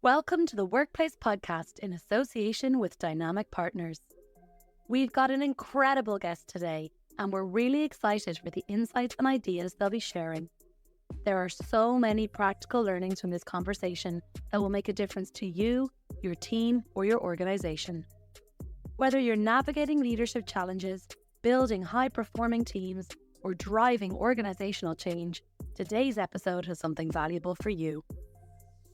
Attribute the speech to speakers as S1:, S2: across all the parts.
S1: Welcome to the Workplace Podcast in association with Dynamic Partners. We've got an incredible guest today, and we're really excited for the insights and ideas they'll be sharing. There are so many practical learnings from this conversation that will make a difference to you, your team, or your organization. Whether you're navigating leadership challenges, building high-performing teams, or driving organizational change, today's episode has something valuable for you.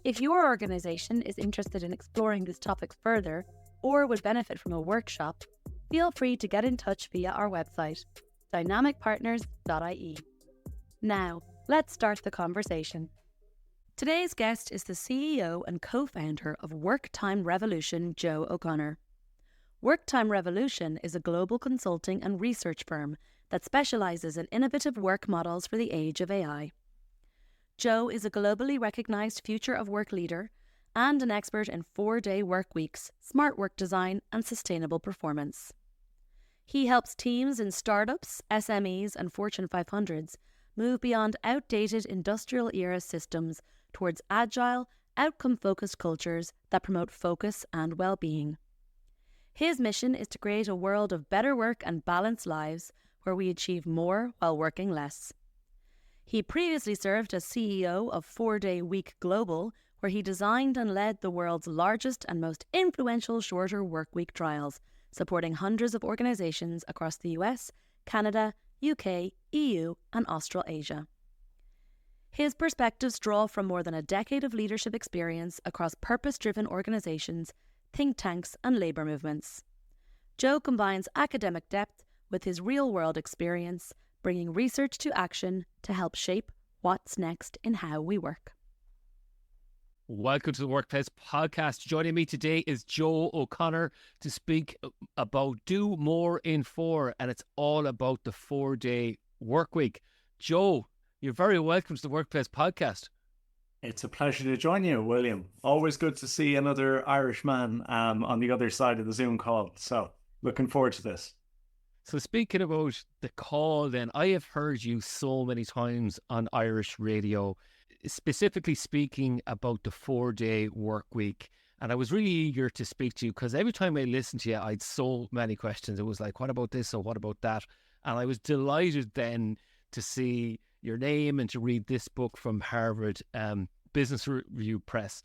S1: If your organization is interested in exploring this topic further or would benefit from a workshop, feel free to get in touch via our website, dynamicpartners.ie. Now, let's start the conversation. Today's guest is the CEO and co-founder of Worktime Revolution, Joe O'Connor. Worktime Revolution is a global consulting and research firm that specializes in innovative work models for the age of AI. Joe is a globally recognized future of work leader and an expert in 4-day work weeks, smart work design, and sustainable performance. He helps teams in startups, SMEs, and Fortune 500s move beyond outdated industrial-era systems towards agile, outcome-focused cultures that promote focus and well-being. His mission is to create a world of better work and balanced lives where we achieve more while working less. He previously served as CEO of 4-Day Week Global, where he designed and led the world's largest and most influential shorter workweek trials, supporting hundreds of organizations across the US, Canada, UK, EU, and Australasia. His perspectives draw from more than a decade of leadership experience across purpose-driven organizations, think tanks, and labor movements. Joe combines academic depth with his real-world experience, bringing research to action to help shape what's next in how we work.
S2: Welcome to the Workplace Podcast. Joining me today is Joe O'Connor to speak about Do More in 4, and it's all about the 4-day work week. Joe, you're very welcome to the Workplace Podcast.
S3: It's a pleasure to join you, William. Always good to see another Irish man on the other side of the Zoom call. So looking forward to this.
S2: So speaking about the call then, I have heard you so many times on Irish radio, specifically speaking about the 4-day work week. And I was really eager to speak to you because every time I listened to you, I had so many questions. It was like, what about this or what about that? And I was delighted then to see your name and to read this book from Harvard Business Review Press.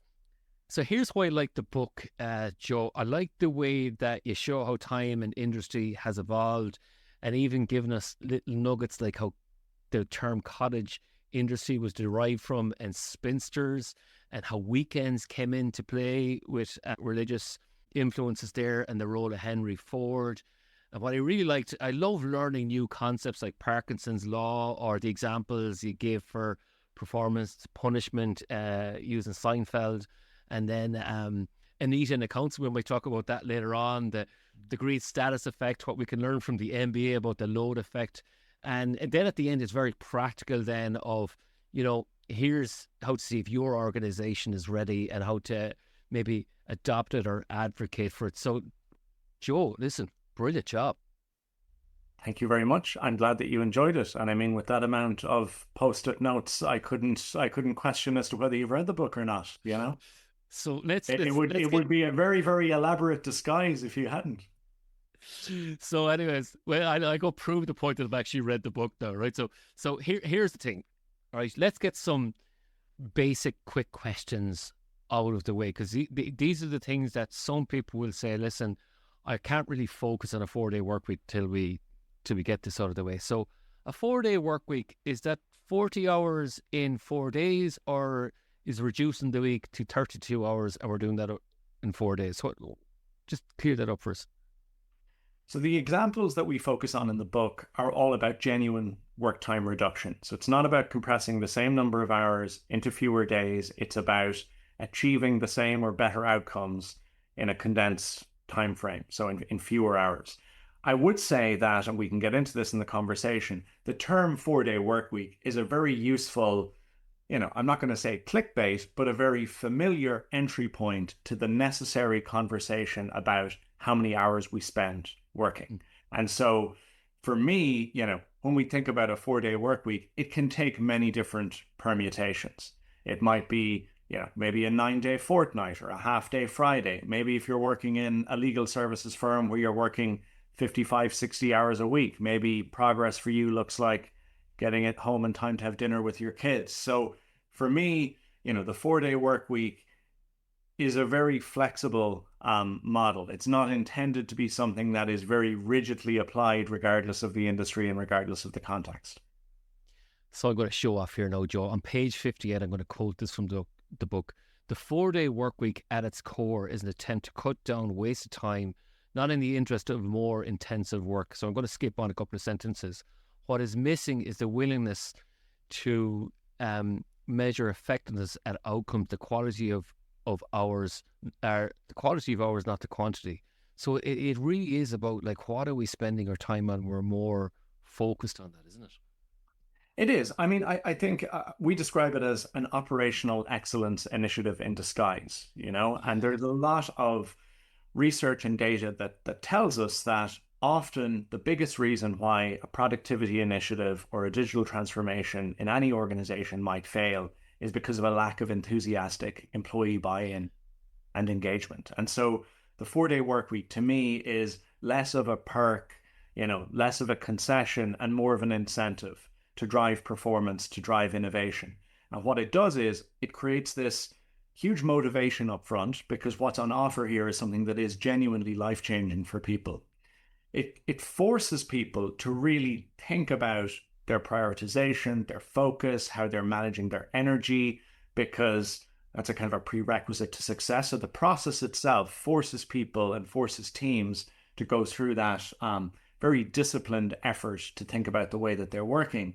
S2: So here's why I like the book, Joe. I like the way that you show how time and industry has evolved and even given us little nuggets like how the term cottage industry was derived from and spinsters and how weekends came into play with religious influences there and the role of Henry Ford. And what I really liked, I love learning new concepts like Parkinson's law or the examples you gave for performance punishment using Seinfeld. And then Anita and accounts, we might talk about that later on, the great status effect, what we can learn from the MBA about the load effect. And then at the end, it's very practical then of, here's how to see if your organization is ready and how to maybe adopt it or advocate for it. So, Joe, listen, brilliant job.
S3: Thank you very much. I'm glad that you enjoyed it. And I mean, with that amount of post-it notes, I couldn't question as to whether you've read the book or not,
S2: So
S3: it would be a very, very elaborate disguise if you hadn't.
S2: So anyways, well, I go prove the point that I've actually read the book now, right? So here's the thing, all right? Let's get some basic quick questions out of the way, because these are the things that some people will say, listen, I can't really focus on a 4-day work week till we get this out of the way. So a 4-day work week, is that 40 hours in 4 days, or is reducing the week to 32 hours and we're doing that in 4 days? So just clear that up for us.
S3: So the examples that we focus on in the book are all about genuine work time reduction. So it's not about compressing the same number of hours into fewer days. It's about achieving the same or better outcomes in a condensed time frame, so in fewer hours. I would say that, and we can get into this in the conversation, the term 4-day work week is a very useful, I'm not going to say clickbait, but a very familiar entry point to the necessary conversation about how many hours we spend working. And so for me, when we think about a 4-day work week, it can take many different permutations. It might be maybe a 9-day fortnight or a half-day Friday. Maybe if you're working in a legal services firm where you're working 55, 60 hours a week, maybe progress for you looks like getting it home in time to have dinner with your kids. So for me, the 4-day work week is a very flexible model. It's not intended to be something that is very rigidly applied regardless of the industry and regardless of the context.
S2: So I'm going to show off here now, Joe. On page 58, I'm going to quote this from the book. The 4-day work week at its core is an attempt to cut down wasted time, not in the interest of more intensive work. So I'm going to skip on a couple of sentences. What is missing is the willingness to measure effectiveness at outcomes, the quality of hours, the quality of hours, not the quantity. So it really is about like, what are we spending our time on? We're more focused on that, isn't it?
S3: It is. I mean, I think we describe it as an operational excellence initiative in disguise, and there's a lot of research and data that tells us that often the biggest reason why a productivity initiative or a digital transformation in any organization might fail is because of a lack of enthusiastic employee buy-in and engagement. And so the 4-day work week to me is less of a perk, less of a concession and more of an incentive to drive performance, to drive innovation. And what it does is it creates this huge motivation up front, because what's on offer here is something that is genuinely life-changing for people. It forces people to really think about their prioritization, their focus, how they're managing their energy, because that's a kind of a prerequisite to success. So the process itself forces people and forces teams to go through that very disciplined effort to think about the way that they're working.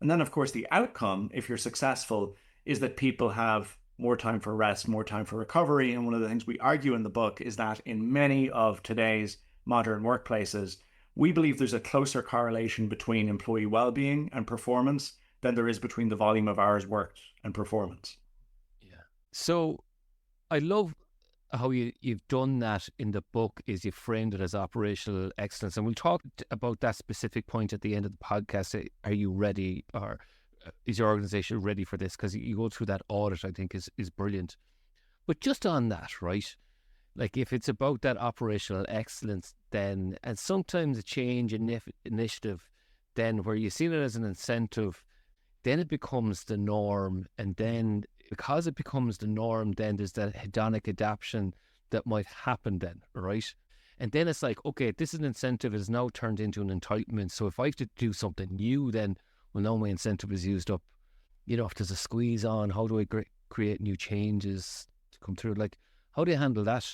S3: And then, of course, the outcome, if you're successful, is that people have more time for rest, more time for recovery. And one of the things we argue in the book is that in many of today's modern workplaces, we believe there's a closer correlation between employee well-being and performance than there is between the volume of hours worked and performance.
S2: Yeah. So I love how you've done that in the book, is you framed it as operational excellence. And we'll talk about that specific point at the end of the podcast. Are you ready, or is your organization ready for this? Because you go through that audit, I think is brilliant. But just on that, right? Like if it's about that operational excellence, then, and sometimes a change initiative, then where you see it as an incentive, then it becomes the norm. And then because it becomes the norm, then there's that hedonic adaptation that might happen then, right? And then it's like, okay, this is an incentive, is now turned into an entitlement. So if I have to do something new, then, well, now my incentive is used up. If there's a squeeze on, how do I create new changes to come through? Like, how do you handle that?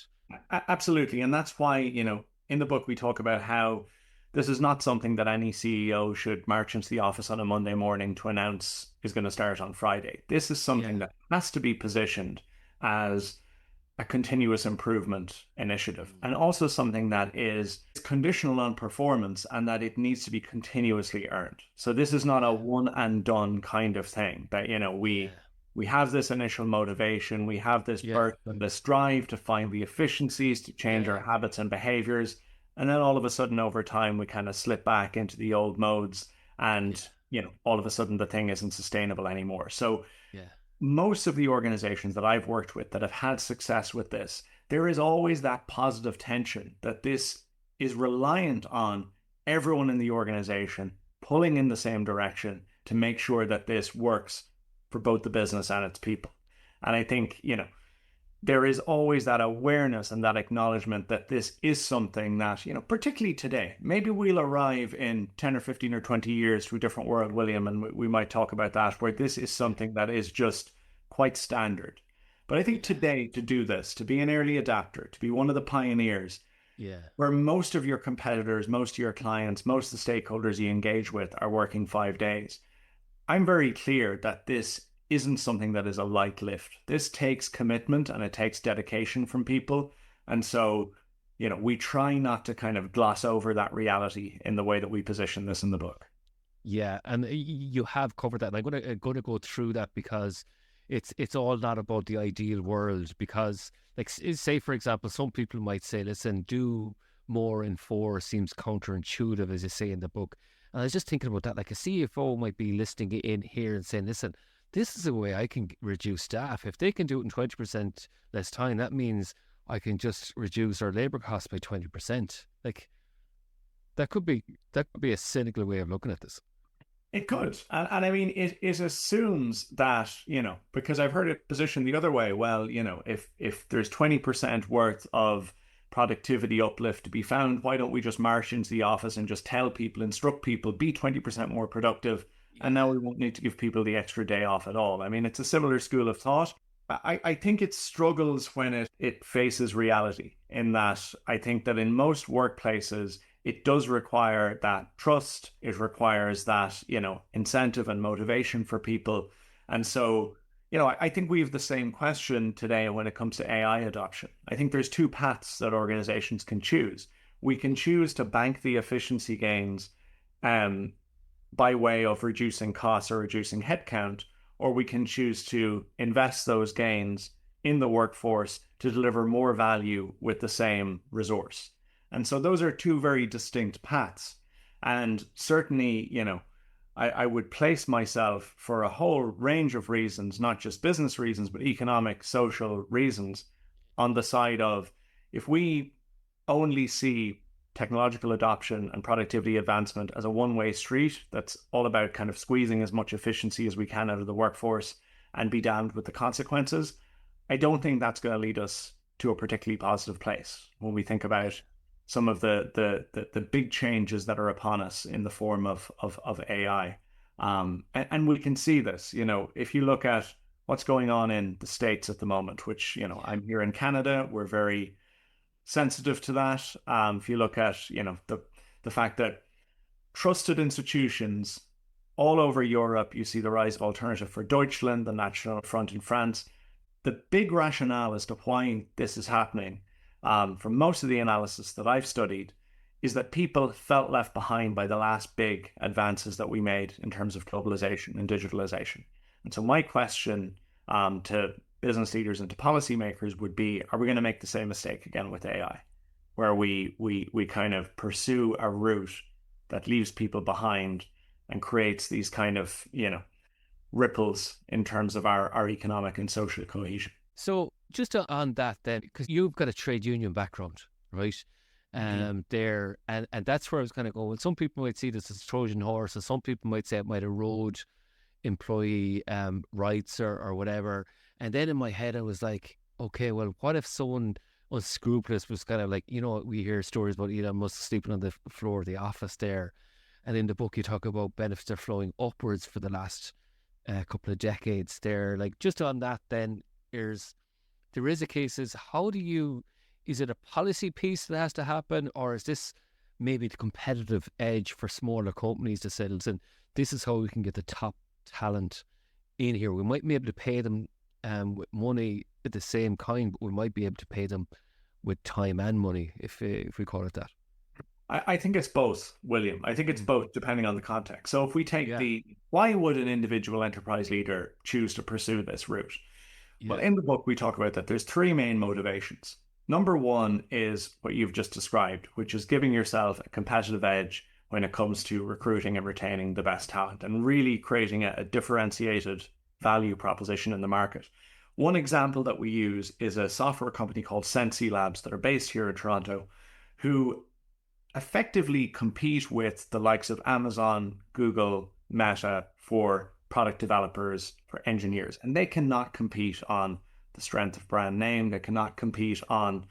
S3: Absolutely. And that's why, in the book, we talk about how this is not something that any CEO should march into the office on a Monday morning to announce is going to start on Friday. This is something that has to be positioned as a continuous improvement initiative, and also something that is conditional on performance and that it needs to be continuously earned. So this is not a one and done kind of thing that, we have this initial motivation, we have this burst and this drive to find the efficiencies, to change our habits and behaviors. And then all of a sudden over time, we kind of slip back into the old modes and, all of a sudden the thing isn't sustainable anymore. So most of the organizations that I've worked with that have had success with this, there is always that positive tension that this is reliant on everyone in the organization pulling in the same direction to make sure that this works for both the business and its people. And I think, there is always that awareness and that acknowledgement that this is something that, particularly today, maybe we'll arrive in 10 or 15 or 20 years to a different world, William, and we might talk about that, where this is something that is just quite standard. But I think today, to do this, to be an early adapter, to be one of the pioneers, where most of your competitors, most of your clients, most of the stakeholders you engage with are working 5 days, I'm very clear that this isn't something that is a light lift. This takes commitment and it takes dedication from people. And so, we try not to kind of gloss over that reality in the way that we position this in the book.
S2: Yeah, and you have covered that. And I'm going to go through that because it's all not about the ideal world. Because, like, say, for example, some people might say, listen, do more in 4 seems counterintuitive, as you say in the book. And I was just thinking about that, like a CFO might be listening in here and saying, listen, this is a way I can reduce staff. If they can do it in 20% less time, that means I can just reduce our labor costs by 20%. Like that could be a cynical way of looking at this.
S3: It could. And I mean, it assumes that, because I've heard it positioned the other way. Well, if there's 20% worth of productivity uplift to be found, why don't we just march into the office and just tell people, instruct people, be 20% more productive? And now we won't need to give people the extra day off at all. I mean, it's a similar school of thought. I think it struggles when it faces reality, in that I think that in most workplaces, it does require that trust. It requires that, incentive and motivation for people. And so, I think we have the same question today when it comes to AI adoption. I think there's two paths that organizations can choose. We can choose to bank the efficiency gains by way of reducing costs or reducing headcount, or we can choose to invest those gains in the workforce to deliver more value with the same resource. And so those are two very distinct paths. And certainly, I would place myself, for a whole range of reasons, not just business reasons, but economic, social reasons, on the side of, if we only see technological adoption and productivity advancement as a one-way street that's all about kind of squeezing as much efficiency as we can out of the workforce and be damned with the consequences, I don't think that's going to lead us to a particularly positive place when we think about some of the big changes that are upon us in the form of AI. And we can see this, if you look at what's going on in the States at the moment, which, I'm here in Canada, we're very sensitive to that. If you look at, the fact that trusted institutions all over Europe, you see the rise of Alternative for Deutschland, the National Front in France. The big rationale as to why this is happening, from most of the analysis that I've studied, is that people felt left behind by the last big advances that we made in terms of globalization and digitalization. And so my question to business leaders and to policymakers would be, are we going to make the same mistake again with AI, where we kind of pursue a route that leaves people behind and creates these kind of, ripples in terms of our economic and social cohesion?
S2: So just on that then, because you've got a trade union background, right? There, and that's where I was kind of going. Well, some people might see this as a Trojan horse, and some people might say it might erode employee rights or whatever. And then in my head, I was like, okay, well, what if someone unscrupulous was kind of like, we hear stories about Elon Musk sleeping on the floor of the office there. And in the book, you talk about benefits are flowing upwards for the last couple of decades there. Like, just on that, then there is a case is, is it a policy piece that has to happen, or is this maybe the competitive edge for smaller companies to say, listen, this is how we can get the top talent in here. We might be able to pay them with money at the same kind, but we might be able to pay them with time and money, if we call it that.
S3: I think it's both, William. I think it's both, depending on the context. So if we take why would an individual enterprise leader choose to pursue this route? Yeah. Well, in the book, we talk about that there's three main motivations. Number one is what you've just described, which is giving yourself a competitive edge when it comes to recruiting and retaining the best talent and really creating a differentiated value proposition in the market. One example that we use is a software company called Sensi Labs that are based here in Toronto, who effectively compete with the likes of Amazon, Google, Meta for product developers, for engineers. And they cannot compete on the strength of brand name. They cannot compete on,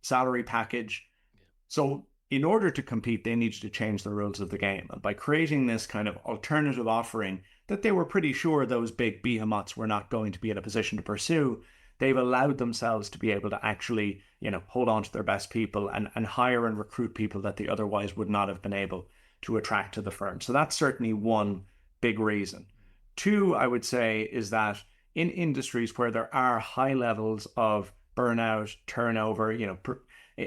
S3: salary package. So in order to compete, they needed to change the rules of the game. And by creating this kind of alternative offering that they were pretty sure those big behemoths were not going to be in a position to pursue, they've allowed themselves to be able to actually, hold on to their best people and hire and recruit people that they otherwise would not have been able to attract to the firm. So that's certainly one big reason. Two, I would say, is that in industries where there are high levels of burnout, turnover,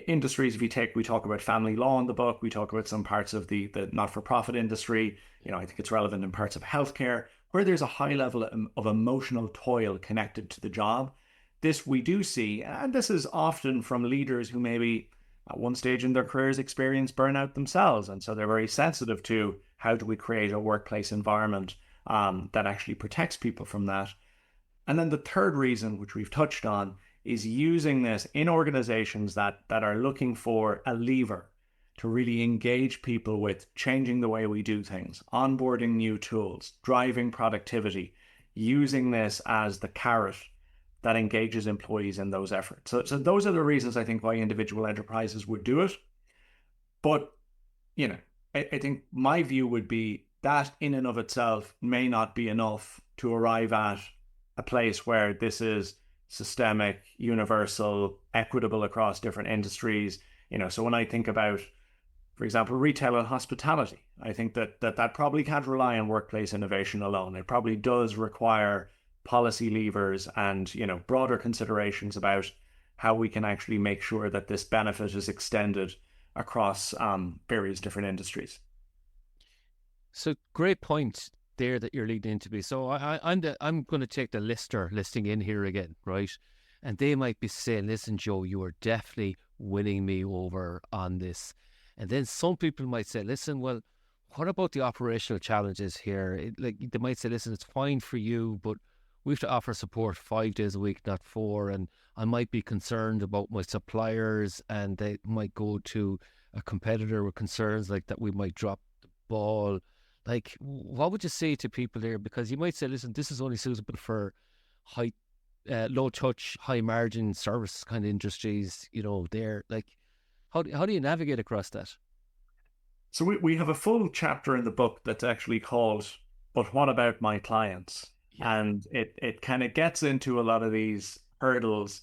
S3: industries, we talk about family law in the book, we talk about some parts of the not-for-profit industry, I think it's relevant in parts of healthcare, where there's a high level of emotional toil connected to the job. This we do see, and this is often from leaders who maybe at one stage in their careers experience burnout themselves. And so they're very sensitive to, how do we create a workplace environment that actually protects people from that. And then the third reason, which we've touched on, is using this in organizations that are looking for a lever to really engage people with changing the way we do things, onboarding new tools, driving productivity, using this as the carrot that engages employees in those efforts. So those are the reasons I think why individual enterprises would do it. But, I think my view would be that in and of itself may not be enough to arrive at a place where this is systemic, universal, equitable across different industries. So when I think about, for example, retail and hospitality, I think that probably can't rely on workplace innovation alone. It probably does require policy levers and, broader considerations about how we can actually make sure that this benefit is extended across various different industries.
S2: So great point there that you're leading into me. So I'm going to take the listing in here again, right? And they might be saying, listen, Joe, you are definitely winning me over on this. And then some people might say, listen, well, what about the operational challenges here? They might say, listen, it's fine for you, but we have to offer support 5 days a week, not 4. And I might be concerned about my suppliers, and they might go to a competitor with concerns like that we might drop the ball. Like, what would you say to people there? Because you might say, listen, this is only suitable for low touch, high margin service kind of industries, there. Like, how do you navigate across that?
S3: So we have a full chapter in the book that's actually called, But What About My Clients? Yeah. And it kind of gets into a lot of these hurdles.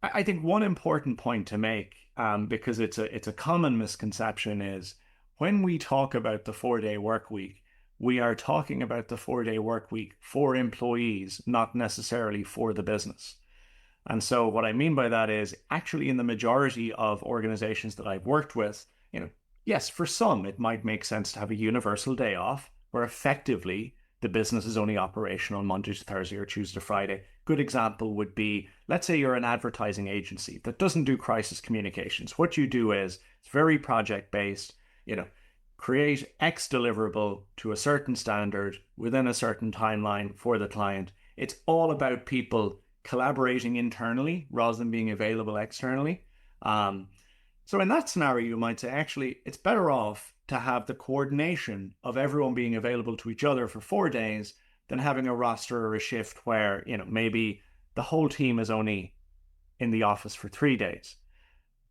S3: I think one important point to make, because it's a common misconception, is when we talk about the 4-day work week, we are talking about the 4-day work week for employees, not necessarily for the business. And so what I mean by that is actually in the majority of organizations that I've worked with, yes, for some, it might make sense to have a universal day off where effectively the business is only operational Monday to Thursday or Tuesday to Friday. Good example would be, let's say you're an advertising agency that doesn't do crisis communications. What you do is it's very project-based, create X deliverable to a certain standard within a certain timeline for the client. It's all about people collaborating internally rather than being available externally. So in that scenario, you might say, actually, it's better off to have the coordination of everyone being available to each other for 4 days than having a roster or a shift where, maybe the whole team is only in the office for 3 days.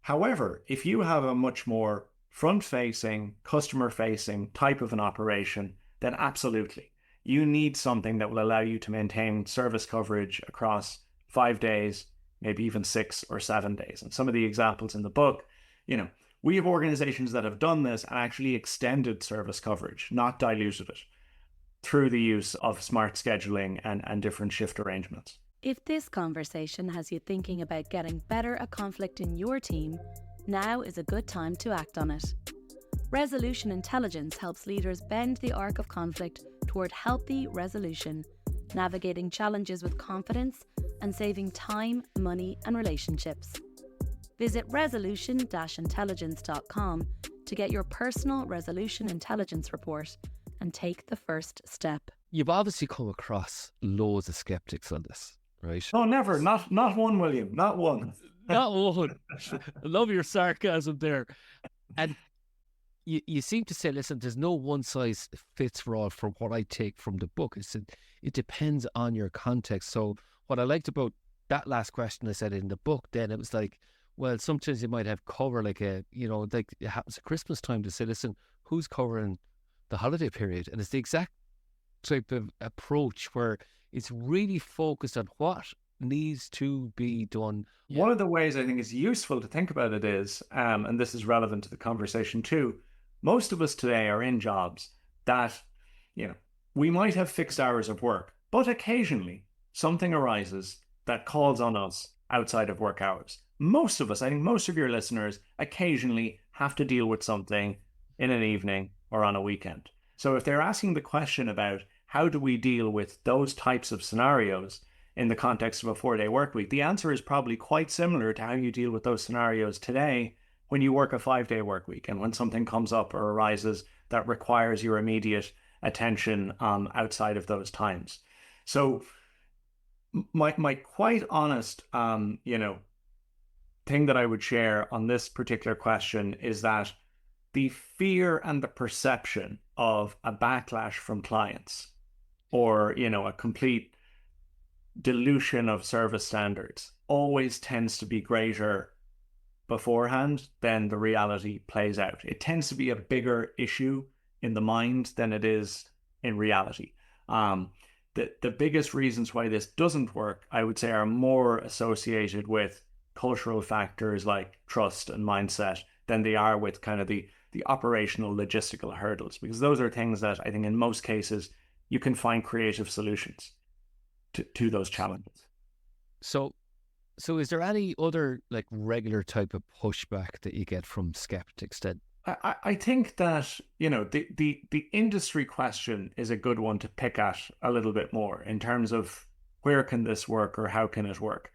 S3: However, if you have a much more front-facing, customer-facing type of an operation, then absolutely, you need something that will allow you to maintain service coverage across 5 days, maybe even 6 or 7 days. And some of the examples in the book, we have organizations that have done this and actually extended service coverage, not diluted it, through the use of smart scheduling and different shift arrangements.
S1: If this conversation has you thinking about getting better at conflict in your team, now is a good time to act on it. Resolution intelligence helps leaders bend the arc of conflict toward healthy resolution, navigating challenges with confidence and saving time, money, and relationships. Visit resolution-intelligence.com to get your personal resolution intelligence report and take the first step.
S2: You've obviously come across loads of skeptics on this, right?
S3: No, never. Not one, William. Not one.
S2: Not one. I love your sarcasm there. And you seem to say, listen, there's no one size fits for all from what I take from the book. It depends on your context. So what I liked about that last question I said in the book, then it was like, well, sometimes you might have cover like like it happens at Christmas time to say, listen, who's covering the holiday period? And it's the exact type of approach where it's really focused on what needs to be done.
S3: One of the ways I think it's useful to think about it is, and this is relevant to the conversation too, most of us today are in jobs that, we might have fixed hours of work, but occasionally something arises that calls on us outside of work hours. Most of us, I think most of your listeners, occasionally have to deal with something in an evening or on a weekend. So if they're asking the question about how do we deal with those types of scenarios in the context of a 4-day work week, the answer is probably quite similar to how you deal with those scenarios today when you work a 5-day work week and when something comes up or arises that requires your immediate attention outside of those times. So my quite honest, thing that I would share on this particular question is that the fear and the perception of a backlash from clients or, a complete dilution of service standards always tends to be greater beforehand than the reality plays out. It tends to be a bigger issue in the mind than it is in reality. The biggest reasons why this doesn't work, I would say, are more associated with cultural factors like trust and mindset than they are with kind of the operational logistical hurdles, because those are things that I think in most cases you can find creative solutions to those challenges.
S2: So is there any other like regular type of pushback that you get from skeptics then?
S3: I think that, the industry question is a good one to pick at a little bit more in terms of where can this work or how can it work?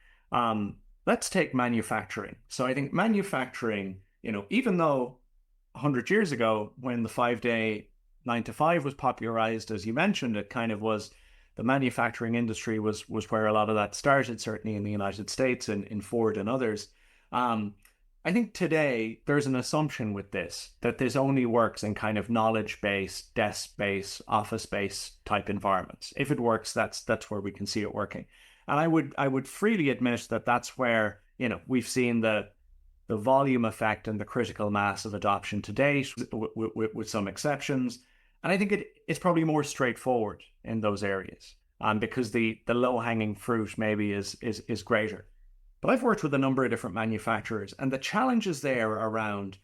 S3: Let's take manufacturing. So I think manufacturing, even though 100 years ago when the 5-day 9 to 5 was popularized, as you mentioned, it kind of was the manufacturing industry was where a lot of that started, certainly in the United States and in Ford and others. I think today there's an assumption with this that this only works in kind of knowledge-based, desk-based, office-based type environments. If it works, that's where we can see it working. And I would freely admit that that's where, we've seen the volume effect and the critical mass of adoption to date, with some exceptions. And I think it's probably more straightforward in those areas, because the low-hanging fruit maybe is greater. But I've worked with a number of different manufacturers, and the challenges there around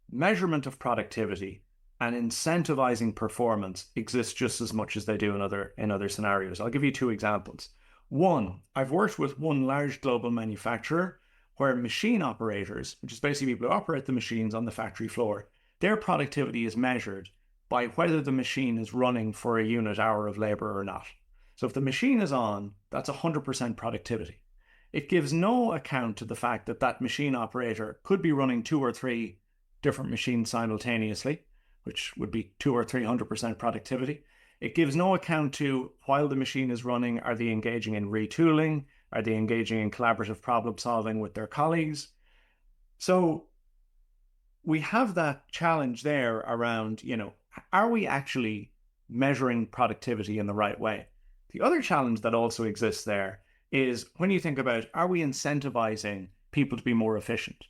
S3: measurement of productivity and incentivizing performance exist just as much as they do in other scenarios. I'll give you 2 examples. One, I've worked with one large global manufacturer where machine operators, which is basically people who operate the machines on the factory floor, their productivity is measured by whether the machine is running for a unit hour of labor or not. So if the machine is on, that's 100% productivity. It gives no account to the fact that that machine operator could be running 2 or 3 different machines simultaneously, which would be 200 or 300% productivity. It gives no account to, while the machine is running, are they engaging in retooling? Are they engaging in collaborative problem solving with their colleagues? So we have that challenge there around, are we actually measuring productivity in the right way? The other challenge that also exists there is when you think about, are we incentivizing people to be more efficient?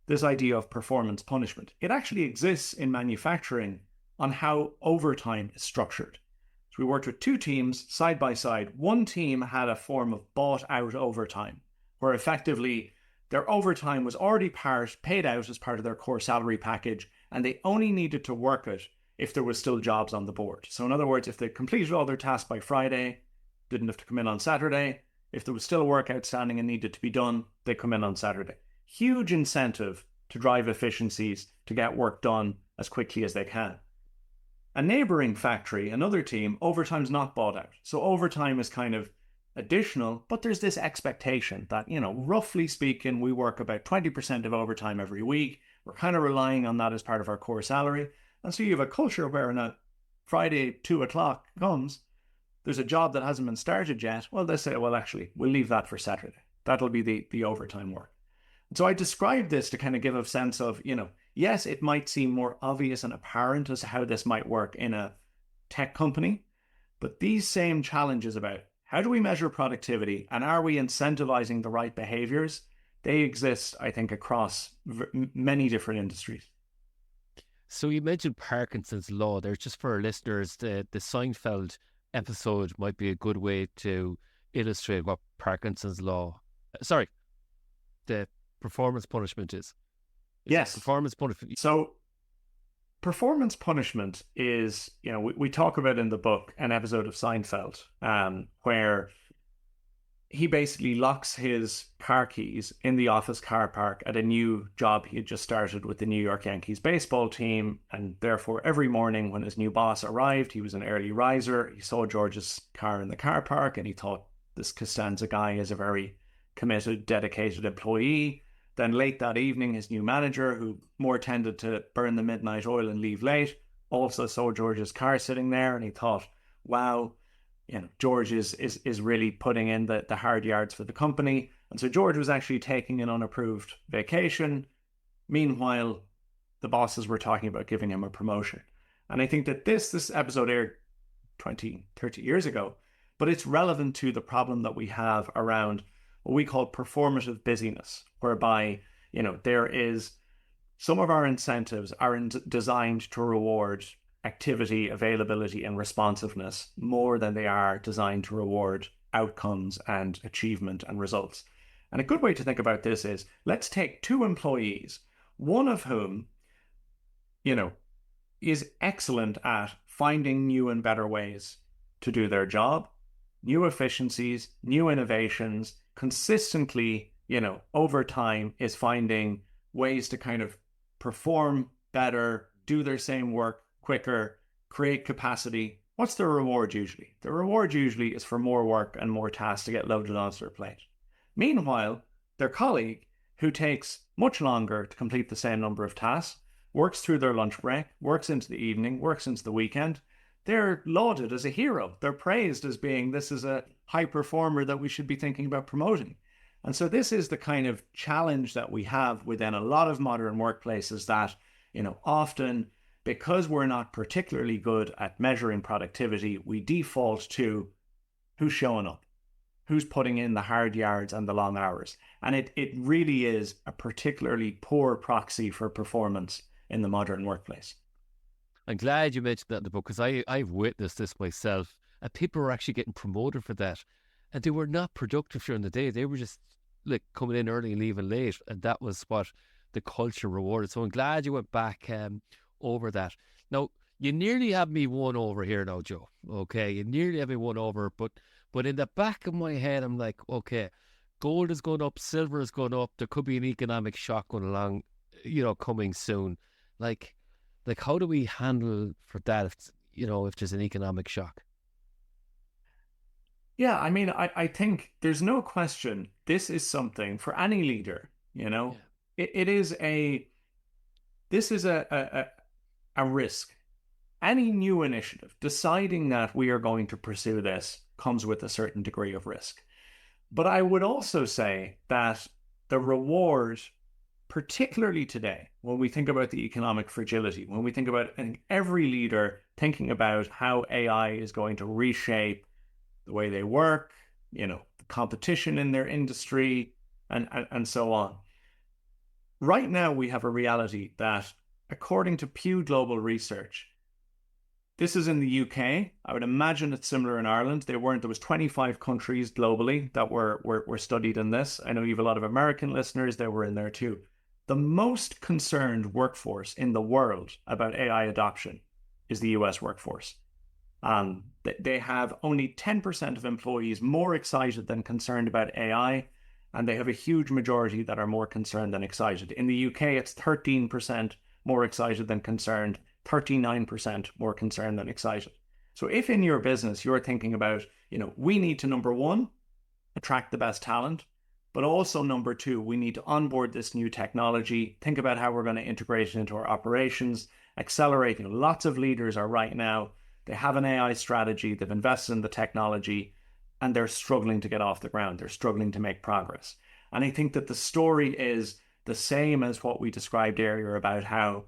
S3: This idea of performance punishment. It actually exists in manufacturing on how overtime is structured. So we worked with 2 teams side by side. One team had a form of bought out overtime, where effectively their overtime was already paid out as part of their core salary package, and they only needed to work it if there was still jobs on the board. So in other words, if they completed all their tasks by Friday, didn't have to come in on Saturday. If there was still work outstanding and needed to be done, they come in on Saturday. Huge incentive to drive efficiencies, to get work done as quickly as they can. A neighboring factory, another team, overtime's not bought out. So overtime is kind of additional, but there's this expectation that, roughly speaking, we work about 20% of overtime every week. We're kind of relying on that as part of our core salary. And so you have a culture where on a Friday, 2:00 comes, there's a job that hasn't been started yet. Well, they say, well, actually, we'll leave that for Saturday. That'll be the overtime work. And so I described this to kind of give a sense of, yes, it might seem more obvious and apparent as to how this might work in a tech company, but these same challenges about how do we measure productivity and are we incentivizing the right behaviors, they exist, I think, across many different industries.
S2: So you mentioned Parkinson's law there. Just for our listeners, the Seinfeld episode might be a good way to illustrate what Parkinson's law, the performance punishment is.
S3: Yes.
S2: Performance punishment.
S3: So performance punishment is, we talk about in the book an episode of Seinfeld where he basically locks his car keys in the office car park at a new job he had just started with the New York Yankees baseball team. And therefore, every morning when his new boss arrived, he was an early riser. He saw George's car in the car park and he thought this Costanza guy is a very committed, dedicated employee. Then late that evening, his new manager, who more tended to burn the midnight oil and leave late, also saw George's car sitting there, and he thought, wow, George is really putting in the hard yards for the company. And so George was actually taking an unapproved vacation. Meanwhile, the bosses were talking about giving him a promotion. And I think that this episode aired 20, 30 years ago, but it's relevant to the problem that we have around what we call performative busyness, whereby, there is some of our incentives are designed to reward activity, availability, and responsiveness more than they are designed to reward outcomes and achievement and results. And a good way to think about this is, let's take two employees, one of whom, is excellent at finding new and better ways to do their job, new efficiencies, new innovations, consistently, over time is finding ways to kind of perform better, do their same work quicker, create capacity. What's the reward usually? The reward usually is for more work and more tasks to get loaded onto their plate. Meanwhile, their colleague, who takes much longer to complete the same number of tasks, works through their lunch break, works into the evening, works into the weekend, they're lauded as a hero. They're praised as being, this is a high performer that we should be thinking about promoting. And so this is the kind of challenge that we have within a lot of modern workplaces that, often, because we're not particularly good at measuring productivity, we default to who's showing up, who's putting in the hard yards and the long hours. And it really is a particularly poor proxy for performance in the modern workplace.
S2: I'm glad you mentioned that in the book, because I've witnessed this myself, and people were actually getting promoted for that, and they were not productive during the day. They were just like coming in early and leaving late, and that was what the culture rewarded. So I'm glad you went back over that. Now, you nearly have me won over here now, Joe. Okay, you nearly have me won over, but in the back of my head, I'm like, okay, gold is going up, silver is going up. There could be an economic shock going along, coming soon. Like how do we handle for that if there's an economic shock?
S3: Yeah, I mean, I think there's no question this is something for any leader,
S2: Yeah.
S3: it is this is a risk. Any new initiative, deciding that we are going to pursue this, comes with a certain degree of risk. But I would also say that the reward, particularly today, when we think about the economic fragility, when we think about every leader thinking about how AI is going to reshape the way they work, the competition in their industry, and so on. Right now, we have a reality that, according to Pew Global Research, this is in the UK. I would imagine it's similar in Ireland. There was 25 countries globally that were studied in this. I know you have a lot of American listeners. They were in there too. The most concerned workforce in the world about AI adoption is the US workforce. They have only 10% of employees more excited than concerned about AI, and they have a huge majority that are more concerned than excited. In the UK, it's 13% more excited than concerned, 39% more concerned than excited. So if in your business you're thinking about, we need to, number one, attract the best talent, but also number two, we need to onboard this new technology, think about how we're going to integrate it into our operations, accelerate. Lots of leaders are right now, they have an AI strategy, they've invested in the technology, and they're struggling to get off the ground. They're struggling to make progress. And I think that the story is the same as what we described earlier about how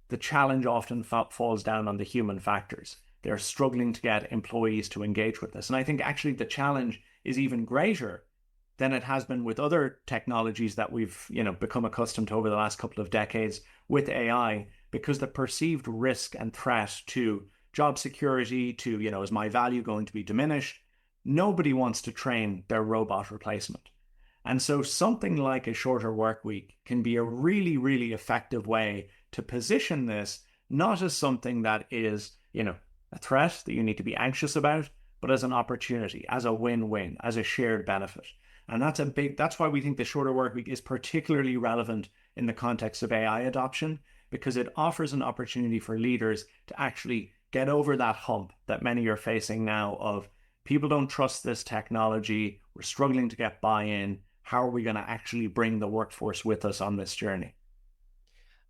S3: the challenge often falls down on the human factors. They're struggling to get employees to engage with this. And I think actually the challenge is even greater than it has been with other technologies that we've, become accustomed to over the last couple of decades with AI, because the perceived risk and threat to job security, to, is my value going to be diminished? Nobody wants to train their robot replacement. And so something like a shorter work week can be a really, really effective way to position this, not as something that is, a threat that you need to be anxious about, but as an opportunity, as a win-win, as a shared benefit. And that's why we think the shorter work week is particularly relevant in the context of AI adoption, because it offers an opportunity for leaders to actually get over that hump that many are facing now of people don't trust this technology, we're struggling to get buy-in. How are we going to actually bring the workforce with us on this journey?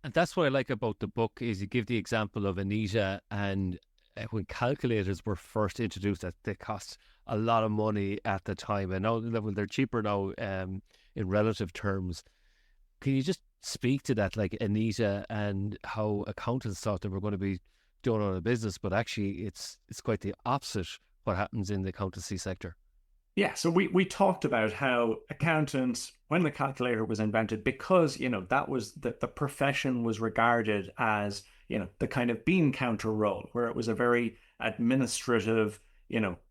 S2: And that's what I like about the book is you give the example of Anita and when calculators were first introduced, that they cost a lot of money at the time, and now they're cheaper now in relative terms. Can you just speak to that, like Anita, and how accountants thought they were going to be doing on a business, but actually it's quite the opposite what happens in the accountancy sector?
S3: Yeah, so we talked about how accountants, when the calculator was invented, because, that was the profession was regarded as, the kind of bean counter role, where it was a very administrative,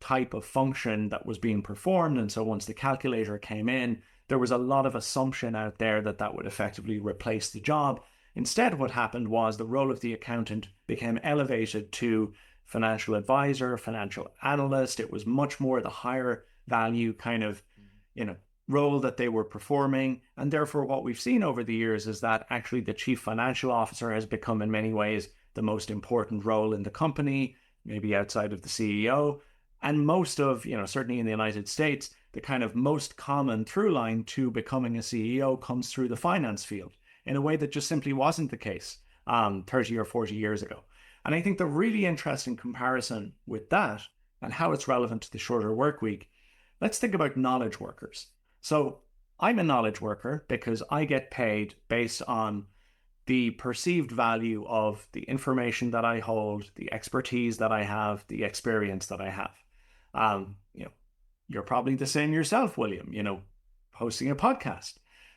S3: type of function that was being performed. And so once the calculator came in, there was a lot of assumption out there that that would effectively replace the job. Instead, what happened was the role of the accountant became elevated to financial advisor, financial analyst. It was much more the higher value kind of, role that they were performing. And therefore, what we've seen over the years is that actually the chief financial officer has become in many ways the most important role in the company, maybe outside of the CEO. And most of, certainly in the United States, the kind of most common through line to becoming a CEO comes through the finance field in a way that just simply wasn't the case 30 or 40 years ago. And I think the really interesting comparison with that and how it's relevant to the shorter work week, let's think about knowledge workers. So I'm a knowledge worker because I get paid based on the perceived value of the information that I hold, the expertise that I have, the experience that I have. Um, you know, you're probably the same yourself, William, hosting a podcast.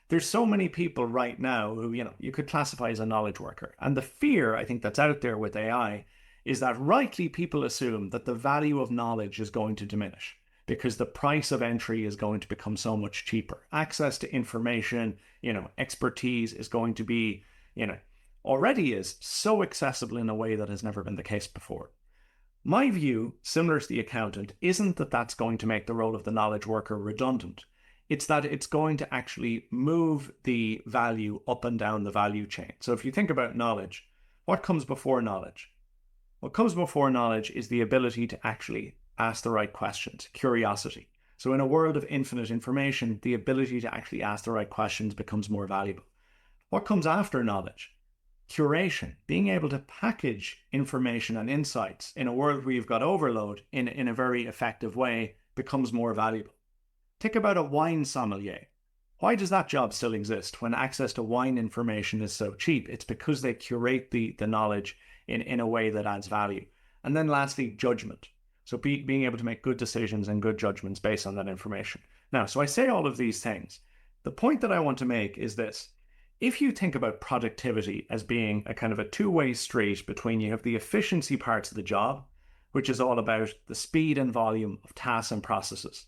S3: There's so many people right now who, you could classify as a knowledge worker. And the fear, I think, that's out there with AI is that rightly people assume that the value of knowledge is going to diminish because the price of entry is going to become so much cheaper. Access to information, expertise is going to be, already is so accessible in a way that has never been the case before. My view, similar to the accountant, isn't that that's going to make the role of the knowledge worker redundant. It's that it's going to actually move the value up and down the value chain. So if you think about knowledge, what comes before knowledge? What comes before knowledge is the ability to actually ask the right questions, curiosity. So in a world of infinite information, the ability to actually ask the right questions becomes more valuable. What comes after knowledge? Curation, being able to package information and insights in a world where you've got overload in a very effective way becomes more valuable. Think about a wine sommelier. Why does that job still exist when access to wine information is so cheap? It's because they curate the knowledge in a way that adds value. And then lastly, judgment. So being able to make good decisions and good judgments based on that information. Now, so I say all of these things. The point that I want to make is this. If you think about productivity as being a kind of a two-way street between you have the efficiency parts of the job, which is all about the speed and volume of tasks and processes.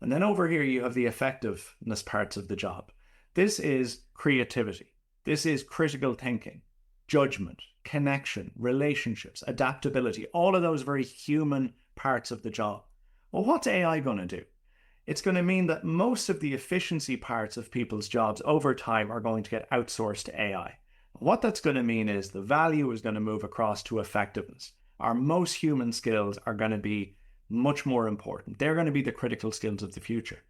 S3: And then over here, you have the effectiveness parts of the job. This is creativity. This is critical thinking, judgment, connection, relationships, adaptability, all of those very human parts of the job. Well, what's AI going to do? It's going to mean that most of the efficiency parts of people's jobs over time are going to get outsourced to AI. What that's going to mean is the value is going to move across to effectiveness. Our most human skills are going to be much more important. They're going to be the critical skills of the future.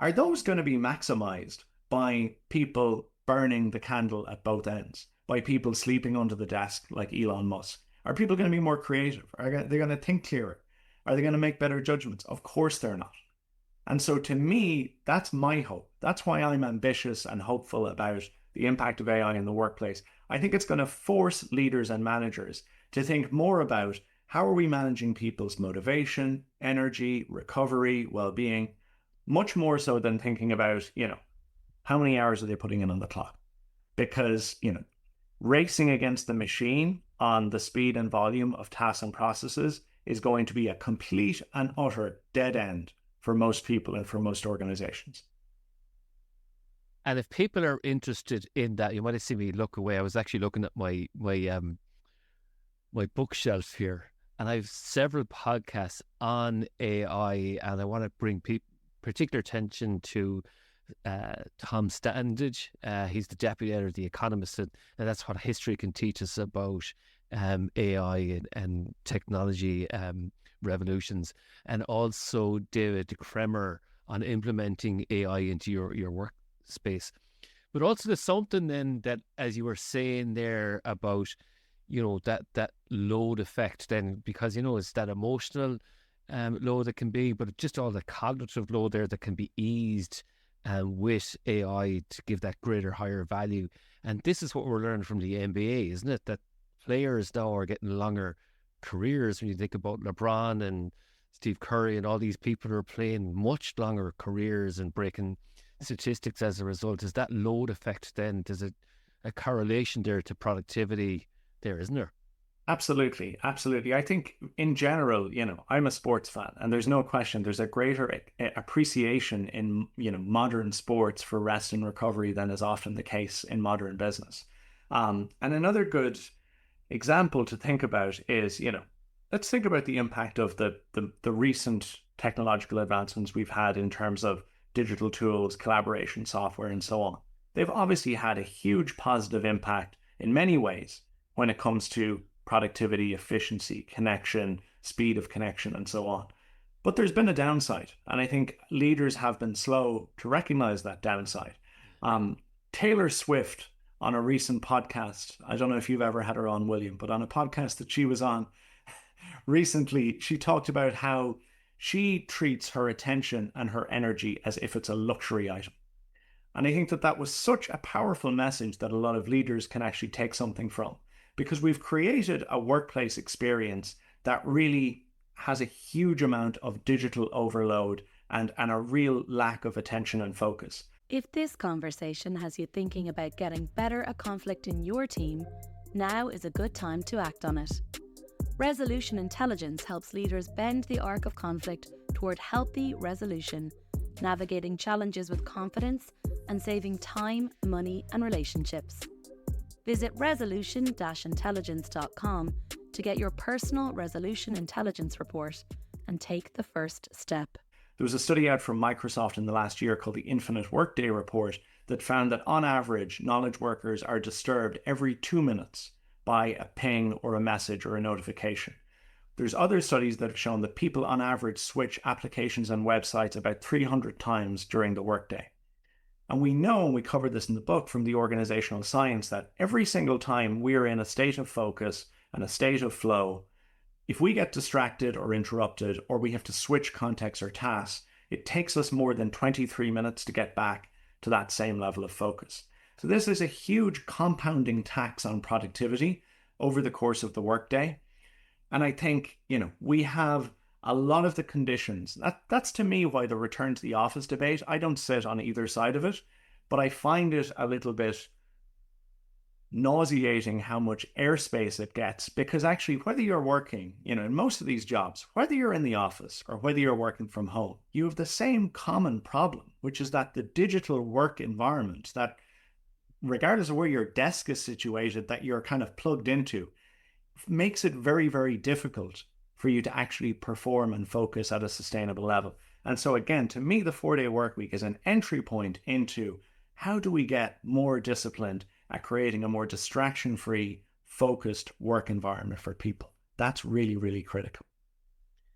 S3: Are those going to be maximized by people burning the candle at both ends? By people sleeping under the desk like Elon Musk? Are people going to be more creative? Are they going to think clearer? Are they going to make better judgments? Of course they're not. And so to me, that's my hope. That's why I'm ambitious and hopeful about the impact of AI in the workplace. I think it's going to force leaders and managers to think more about how are we managing people's motivation, energy, recovery, well-being, much more so than thinking about, how many hours are they putting in on the clock? Because, racing against the machine on the speed and volume of tasks and processes is going to be a complete and utter dead end for most people and for most organizations.
S2: And if people are interested in that, you might have seen me look away. I was actually looking at my bookshelf here, and I have several podcasts on AI, and I want to bring particular attention to Tom Standage. He's the deputy editor of The Economist, and that's what history can teach us about AI and technology revolutions, and also David Kremer on implementing AI into your workspace. But also there's something then that, as you were saying there about, that load effect then, because, it's that emotional load that can be, but just all the cognitive load there that can be eased with AI to give that greater, higher value. And this is what we're learning from the NBA, isn't it? That players now are getting longer careers. When you think about LeBron and Steve Curry and all these people who are playing much longer careers and breaking statistics as a result. Is that load effect then? There's a correlation there to productivity there, isn't there?
S3: Absolutely, absolutely. I think in general, I'm a sports fan, and there's no question there's a greater appreciation in, modern sports for rest and recovery than is often the case in modern business. And another good example to think about is, let's think about the impact of the recent technological advancements we've had in terms of digital tools, collaboration software, and so on. They've obviously had a huge positive impact in many ways when it comes to productivity, efficiency, connection, speed of connection, and so on. But there's been a downside, and I think leaders have been slow to recognize that downside. Taylor Swift, on a recent podcast, I don't know if you've ever had her on, William, but on a podcast that she was on recently, she talked about how she treats her attention and her energy as if it's a luxury item. And I think that was such a powerful message that a lot of leaders can actually take something from, because we've created a workplace experience that really has a huge amount of digital overload and a real lack of attention and focus.
S1: If this conversation has you thinking about getting better at conflict in your team, now is a good time to act on it. Resolution intelligence helps leaders bend the arc of conflict toward healthy resolution, navigating challenges with confidence and saving time, money, and relationships. Visit resolution-intelligence.com to get your personal resolution intelligence report and take the first step.
S3: There was a study out from Microsoft in the last year called the Infinite Workday Report that found that on average, knowledge workers are disturbed every 2 minutes by a ping or a message or a notification. There's other studies that have shown that people on average switch applications and websites about 300 times during the workday. And we know, and we covered this in the book from the organizational science, that every single time we're in a state of focus and a state of flow, if we get distracted or interrupted, or we have to switch contexts or tasks, it takes us more than 23 minutes to get back to that same level of focus. So this is a huge compounding tax on productivity over the course of the workday. And I think, we have a lot of the conditions. That's to me why the return to the office debate, I don't sit on either side of it, but I find it a little bit nauseating how much airspace it gets, because actually whether you're working, in most of these jobs, whether you're in the office or whether you're working from home, you have the same common problem, which is that the digital work environment, that regardless of where your desk is situated, that you're kind of plugged into, makes it very, very difficult for you to actually perform and focus at a sustainable level. And so again, to me, the 4-day work week is an entry point into how do we get more disciplined at creating a more distraction-free, focused work environment for people. That's really, really critical.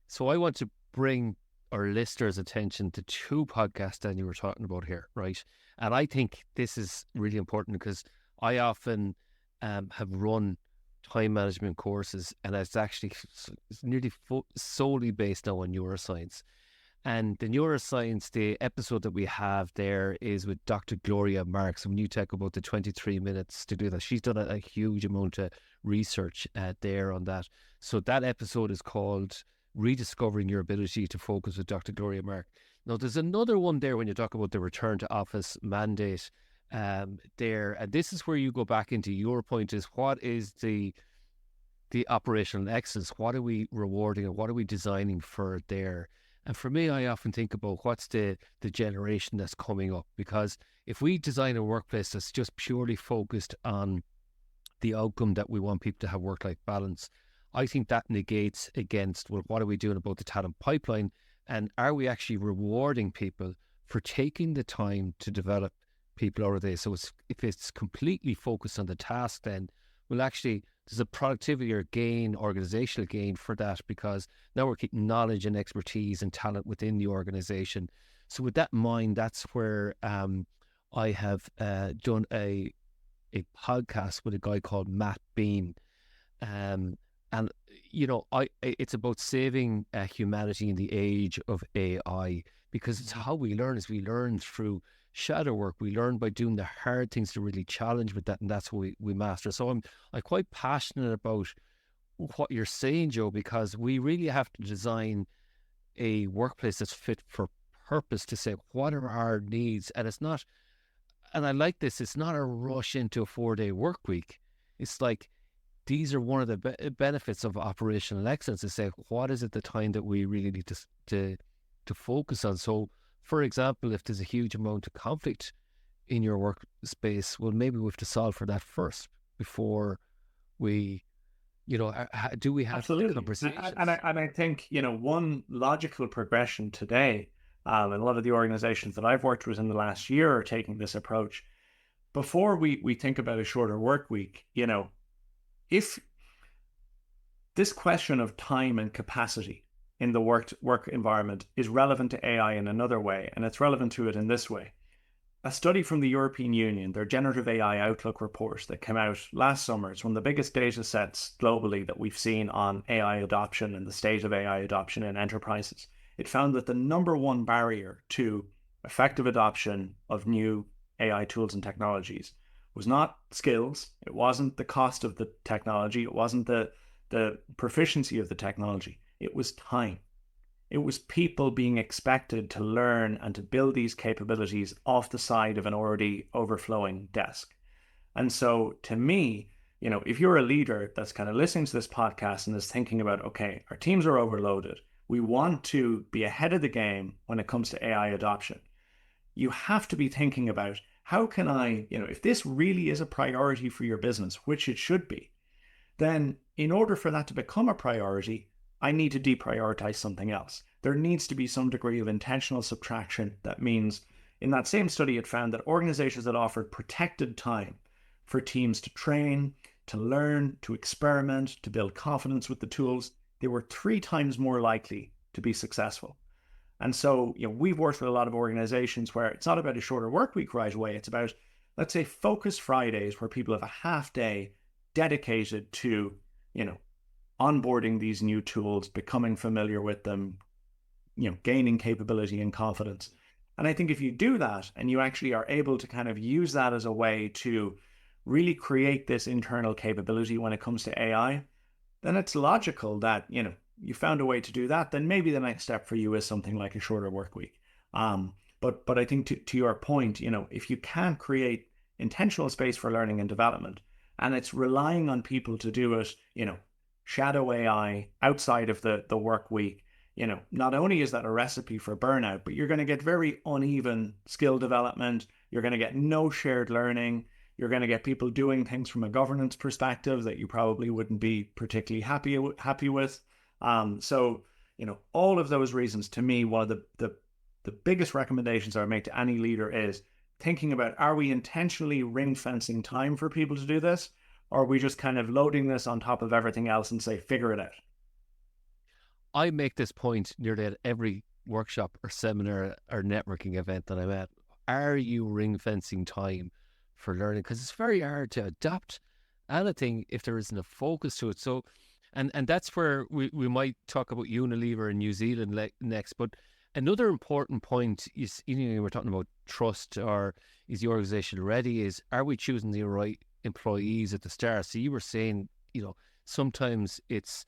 S2: So I want to bring our listeners' attention to 2 podcasts that you were talking about here, right? And I think this is really important because I often have run time management courses, and it's actually nearly solely based now on neuroscience. And the neuroscience, the episode that we have there is with Dr. Gloria Marks. When you talk about the 23 minutes to do that, she's done a huge amount of research there on that. So that episode is called Rediscovering Your Ability to Focus with Dr. Gloria Mark. Now, there's another one there when you talk about the return to office mandate there. And this is where you go back into your point is what is the operational excellence? What are we rewarding and what are we designing for there? And for me, I often think about what's the generation that's coming up, because if we design a workplace that's just purely focused on the outcome that we want people to have work-life balance, I think that negates against, well, what are we doing about the talent pipeline? And are we actually rewarding people for taking the time to develop people out of this? So if it's completely focused on the task, then, well, actually, there's a productivity or gain, organizational gain for that, because now we're keeping knowledge and expertise and talent within the organization. So with that in mind, that's where I have done a podcast with a guy called Matt Bean, um, and it's about saving humanity in the age of AI, because it's how we learn. Is we learn through shadow work. We learn by doing the hard things to really challenge with that, and that's what we master. So I'm quite passionate about what you're saying, Joe, because we really have to design a workplace that's fit for purpose, to say what are our needs. And it's not, and I like this, it's not a rush into a 4-day work week. It's like, these are one of the benefits of operational excellence, to say what is at the time that we really need to focus on. So for example, if there's a huge amount of conflict in your workspace, well, maybe we have to solve for that first before we, do we have the
S3: Absolutely.
S2: conversations?
S3: And I think, one logical progression today, and a lot of the organizations that I've worked with in the last year are taking this approach. Before we think about a shorter work week, if this question of time and capacity in the work environment is relevant to AI in another way, and it's relevant to it in this way. A study from the European Union, their Generative AI Outlook report that came out last summer, it's one of the biggest data sets globally that we've seen on AI adoption and the state of AI adoption in enterprises. It found that the number one barrier to effective adoption of new AI tools and technologies was not skills, it wasn't the cost of the technology, it wasn't the proficiency of the technology, it was time. It was people being expected to learn and to build these capabilities off the side of an already overflowing desk. And so to me, if you're a leader that's kind of listening to this podcast and is thinking about, okay, our teams are overloaded, we want to be ahead of the game when it comes to AI adoption, you have to be thinking about, how can I, if this really is a priority for your business, which it should be, then in order for that to become a priority, I need to deprioritize something else. There needs to be some degree of intentional subtraction. That means, in that same study, it found that organizations that offered protected time for teams to train, to learn, to experiment, to build confidence with the tools, they were 3 times more likely to be successful. And so, we've worked with a lot of organizations where it's not about a shorter work week right away. It's about, let's say, focus Fridays, where people have a half day dedicated to, onboarding these new tools, becoming familiar with them, gaining capability and confidence. And I think if you do that and you actually are able to kind of use that as a way to really create this internal capability when it comes to AI, then it's logical that, you found a way to do that. Then maybe the next step for you is something like a shorter work week. But I think to your point, if you can't create intentional space for learning and development, and it's relying on people to do it, shadow AI outside of the work week, not only is that a recipe for burnout, but you're going to get very uneven skill development. You're going to get no shared learning. You're going to get people doing things from a governance perspective that you probably wouldn't be particularly happy with. So, all of those reasons, to me, one of the biggest recommendations I would make to any leader is thinking about, are we intentionally ring fencing time for people to do this? Or are we just kind of loading this on top of everything else and say, figure it out?
S2: I make this point nearly at every workshop or seminar or networking event that I'm at. Are you ring fencing time for learning? Because it's very hard to adapt anything if there isn't a focus to it. So, and that's where we might talk about Unilever in New Zealand next. But another important point is, we're talking about trust, or is the organization ready? Is, are we choosing the right employees at the start? So you were saying, sometimes it's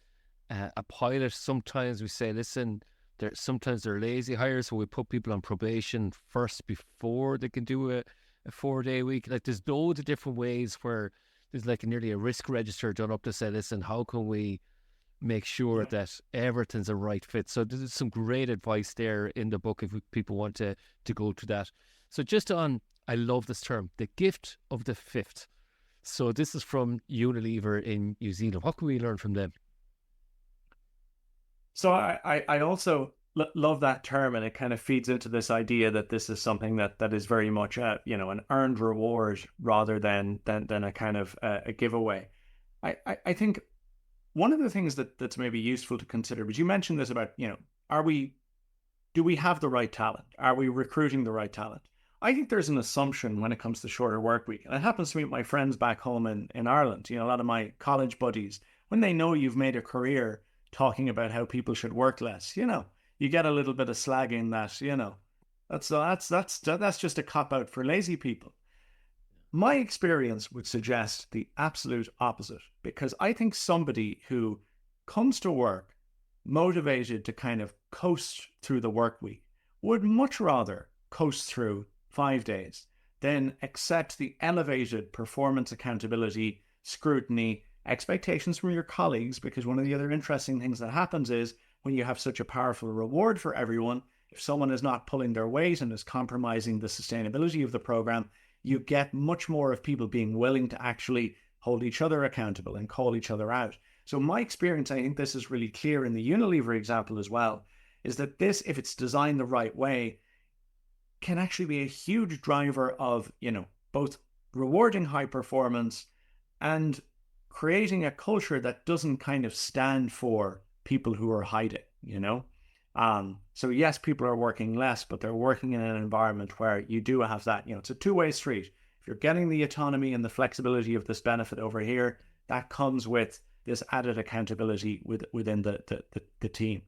S2: a pilot. Sometimes we say, listen, sometimes they're lazy hires, so we put people on probation first before they can do a 4-day week. Like, there's loads of different ways where there's like nearly a risk register done up to say, listen, how can we make sure that everything's a right fit? So there's some great advice there in the book if people want to go to that. So just on, I love this term, the gift of the fifth. So this is from Unilever in New Zealand. What can we learn from them?
S3: So I also love that term, and it kind of feeds into this idea that this is something that is very much an earned reward rather than a kind of a giveaway. I think one of the things that's maybe useful to consider, but you mentioned this about, do we have the right talent? Are we recruiting the right talent? I think there's an assumption when it comes to shorter work week. And it happens to me with my friends back home in Ireland. A lot of my college buddies, when they know you've made a career talking about how people should work less, you get a little bit of slagging that, that's just a cop out for lazy people. My experience would suggest the absolute opposite, because I think somebody who comes to work motivated to kind of coast through the work week would much rather coast through 5 days than accept the elevated performance accountability, scrutiny, expectations from your colleagues. Because one of the other interesting things that happens is when you have such a powerful reward for everyone, if someone is not pulling their weight and is compromising the sustainability of the program, you get much more of people being willing to actually hold each other accountable and call each other out. So my experience, I think this is really clear in the Unilever example as well, is that this, if it's designed the right way, can actually be a huge driver of, both rewarding high performance and creating a culture that doesn't kind of stand for people who are hiding. So yes, people are working less, but they're working in an environment where you do have that, it's a two-way street. If you're getting the autonomy and the flexibility of this benefit over here, that comes with this added accountability within the team.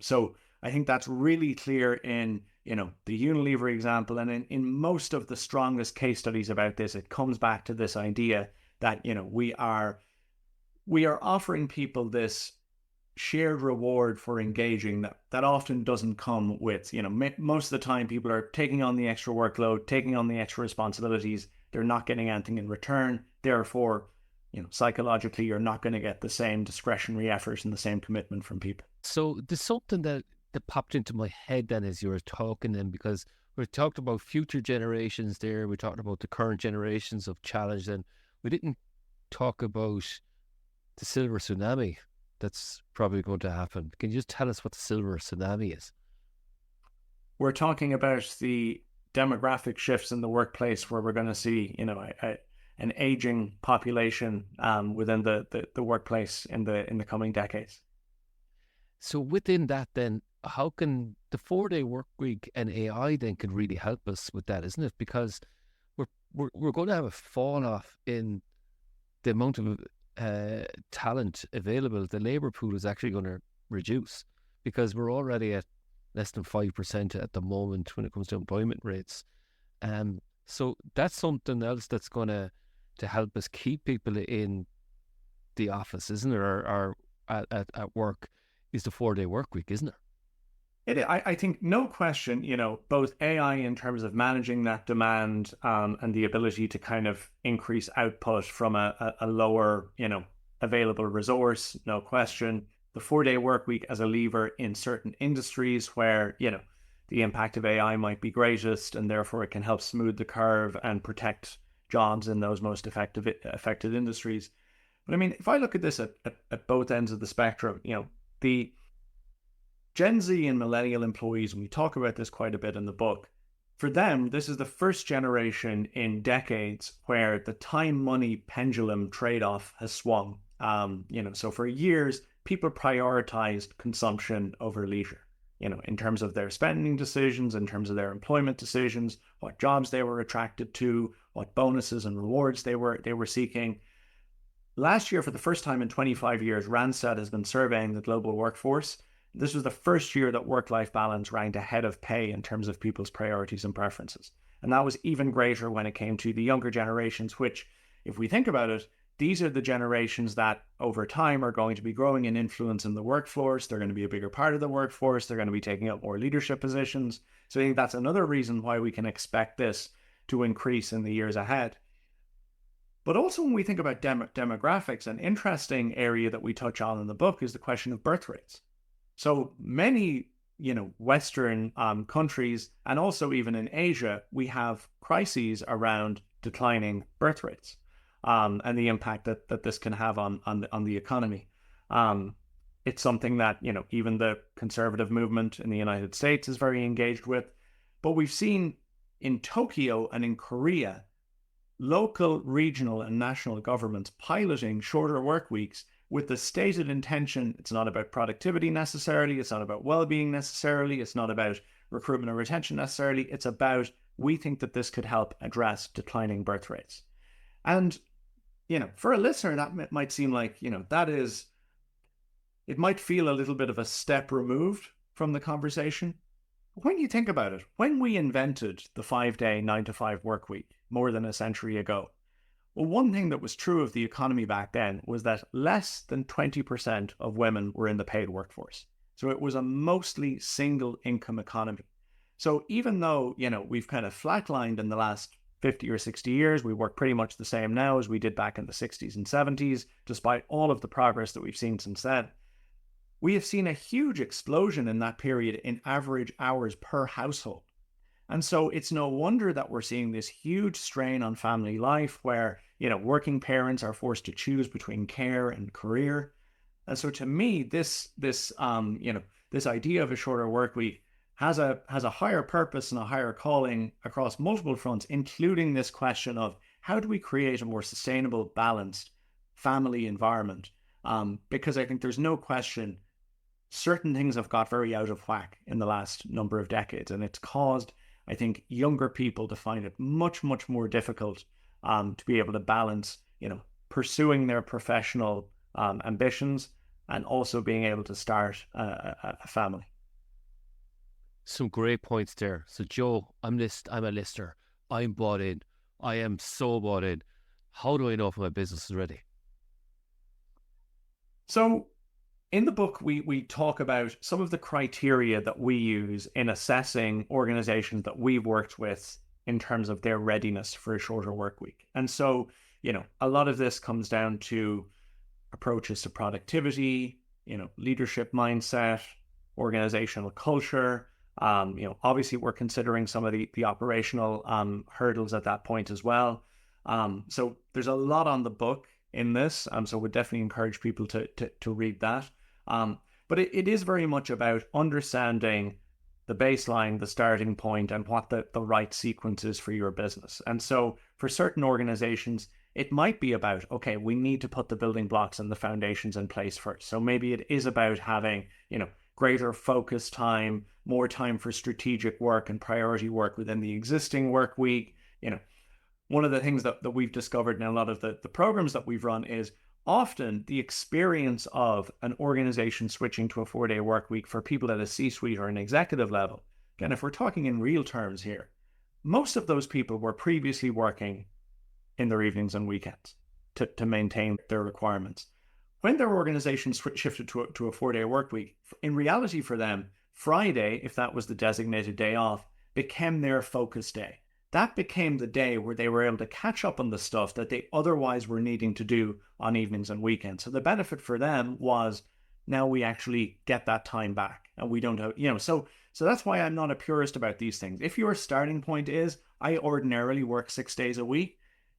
S3: So I think that's really clear in, the Unilever example, and in most of the strongest case studies about this, it comes back to this idea that, we are offering people this shared reward for engaging that often doesn't come with, most of the time people are taking on the extra workload, taking on the extra responsibilities. They're not getting anything in return. Therefore, psychologically, you're not going to get the same discretionary effort and the same commitment from people.
S2: So there's something that popped into my head then as you were talking then, because we talked about future generations there. We talked about the current generations of challenge, and we didn't talk about the silver tsunami that's probably going to happen. Can you just tell us what the silver tsunami is?
S3: We're talking about the demographic shifts in the workplace, where we're going to see, an aging population within the workplace in the coming decades.
S2: So within that, then, how can the 4-day work week and AI then can really help us with that, isn't it? Because we're going to have a fall off in the amount of talent available. The labor pool is actually going to reduce because we're already at less than 5% at the moment when it comes to employment rates. So that's something else that's going to help us keep people in the office, isn't it? Or at work, is the 4-day work week, isn't it?
S3: I think no question, both AI in terms of managing that demand and the ability to kind of increase output from a lower, available resource, no question. The 4-day work week as a lever in certain industries where, the impact of AI might be greatest, and therefore it can help smooth the curve and protect jobs in those most affected industries. But I mean, if I look at this at both ends of the spectrum, the Gen Z and millennial employees, and we talk about this quite a bit in the book, for them, this is the first generation in decades where the time-money pendulum trade-off has swung. So for years, people prioritized consumption over leisure, in terms of their spending decisions, in terms of their employment decisions, what jobs they were attracted to, what bonuses and rewards they were seeking. Last year, for the first time in 25 years, Randstad has been surveying the global workforce. This was the first year that work-life balance ranked ahead of pay in terms of people's priorities and preferences. And that was even greater when it came to the younger generations, which, if we think about it, these are the generations that over time are going to be growing in influence in the workforce. They're going to be a bigger part of the workforce. They're going to be taking up more leadership positions. So I think that's another reason why we can expect this to increase in the years ahead. But also when we think about demographics, an interesting area that we touch on in the book is the question of birth rates. So many, Western countries, and also even in Asia, we have crises around declining birth rates and the impact that this can have on the economy. It's something that, even the conservative movement in the United States is very engaged with. But we've seen in Tokyo and in Korea, local, regional, and national governments piloting shorter work weeks with the stated intention. It's not about productivity necessarily. It's not about well-being necessarily. It's not about recruitment and retention necessarily. It's about we think that this could help address declining birth rates. And, for a listener, that might seem like, it might feel a little bit of a step removed from the conversation. When you think about it, when we invented the 5-day, 9-to-5 work week more than a century ago, well, one thing that was true of the economy back then was that less than 20% of women were in the paid workforce. So it was a mostly single income economy. So even though, we've kind of flatlined in the last 50 or 60 years, we work pretty much the same now as we did back in the 60s and 70s, despite all of the progress that we've seen since then. We have seen a huge explosion in that period in average hours per household. And so it's no wonder that we're seeing this huge strain on family life where, working parents are forced to choose between care and career. And so to me, this idea of a shorter work week has a higher purpose and a higher calling across multiple fronts, including this question of how do we create a more sustainable, balanced family environment? Because I think there's no question certain things have got very out of whack in the last number of decades, and it's caused, I think, younger people to find it much, much more difficult to be able to balance, pursuing their professional ambitions and also being able to start a family.
S2: Some great points there. So Joe, I'm a listener. I'm bought in. I am so bought in. How do I know if my business is ready?
S3: So in the book, we talk about some of the criteria that we use in assessing organizations that we've worked with in terms of their readiness for a shorter work week. And so, a lot of this comes down to approaches to productivity, leadership mindset, organizational culture. Obviously we're considering some of the operational hurdles at that point as well. So there's a lot on the book in this. So we'd definitely encourage people to read that. But it is very much about understanding the baseline, the starting point, and what the right sequence is for your business. And so for certain organizations, it might be about, okay, we need to put the building blocks and the foundations in place first. So maybe it is about having, greater focus time, more time for strategic work and priority work within the existing work week. One of the things that we've discovered in a lot of the programs that we've run is often the experience of an organization switching to a 4-day work week for people at a C-suite or an executive level. Again, if we're talking in real terms here, most of those people were previously working in their evenings and weekends to maintain their requirements. When their organization shifted to a 4-day work week, in reality for them, Friday, if that was the designated day off, became their focus day. That became the day where they were able to catch up on the stuff that they otherwise were needing to do on evenings and weekends. So the benefit for them was now we actually get that time back and we don't have, so that's why I'm not a purist about these things. If your starting point is, I ordinarily work 6 days a week,